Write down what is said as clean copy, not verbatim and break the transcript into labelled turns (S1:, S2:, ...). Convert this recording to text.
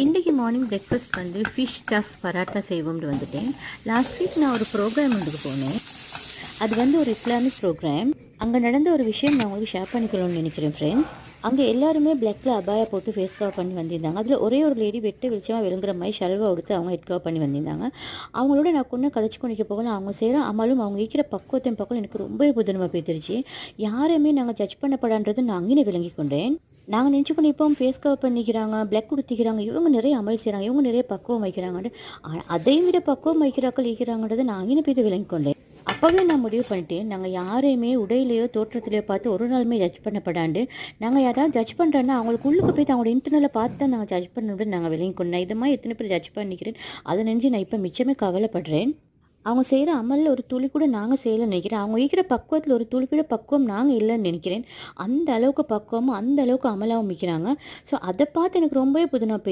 S1: இன்றைக்கி morning breakfast வந்து fish stuff parotta செய்வோம்னு வந்துட்டேன். லாஸ்ட் வீக் நான் ஒரு ப்ரோக்ராம் ஒன்றுக்கு போனேன். அது வந்து ஒரு இஸ்லாமிக் ப்ரோக்ராம். அங்கே நடந்த ஒரு விஷயம் நான் உங்களுக்கு ஷேர் பண்ணிக்கணும்னு நினைக்கிறேன் ஃப்ரெண்ட்ஸ். அங்கே எல்லாருமே பிளாக்ல அபாயா போட்டு ஃபேஸ் கவர் பண்ணி வந்திருந்தாங்க. அதில் ஒரே ஒரு லேடி வெட்டு வெளிச்சமாக விழுங்குற மாதிரி ஷல்வா கொடுத்து அவங்க ஹெட் கவர் பண்ணி வந்திருந்தாங்க. அவங்களோட நான் கொண்டு கதைச்சி கொண்டிக்க போகல. அவங்க செய்கிற அமலும் அவங்க இருக்கிற பக்குவத்தையும் பக்கம் எனக்கு ரொம்ப புதனமாக போய்த்துருச்சு. யாரையுமே நாங்கள் ஜட்ஜ் பண்ணப்படான்றது நான் அங்கே விளங்கி கொண்டேன். நாங்கள் நினச்சிக்கொண்டு இப்போ ஃபேஸ் கவர் பண்ணிக்கிறாங்க, பிளாக் கொடுத்திக்கிறாங்க, இவங்க நிறைய அமல் செய்கிறாங்க, இவங்க நிறைய பக்குவம் வைக்கிறாங்கன்ட்டு. அதையும் விட பக்குவம் வைக்கிறாக்கள் இருக்கிறாங்கன்றதை நான் அங்கே போய் விளங்கி கொண்டேன். அப்போவே நான் முடிவு பண்ணிட்டேன், நாங்கள் யாரையுமே உடையிலையோ தோற்றத்திலையோ பார்த்து ஒரு நாளுமே ஜட்ஜ் பண்ணப்படாண்டு. நாங்கள் யாராவது ஜட்ஜ் பண்ணுறோன்னா அவங்களுக்கு உள்ளுக்கு போய் அவங்களோட இன்டர்னலை பார்த்து தான் நாங்கள் ஜட்ஜ் பண்ணணுன்னு நாங்கள் விளங்கி கொண்டேன். இது மாதிரி எத்தனை பேர் ஜட்ஜ் பண்ணிக்கிறேன், அதை நினச்சி நான் இப்போ மிச்சமே கவலைப்படுறேன். அவங்க செய்கிற அமலில் ஒரு துளி கூட நாங்கள் செய்யலைன்னு நினைக்கிறேன். அவங்க இருக்கிற பக்குவத்தில் ஒரு துளி கூட பக்குவம் நாங்கள் இல்லைன்னு நினைக்கிறேன். அந்த அளவுக்கு பக்குவமும் அந்த அளவுக்கு அமலாகவும் மிக்கிறாங்க. ஸோ அதை பார்த்து எனக்கு ரொம்பவே புதுனா போய்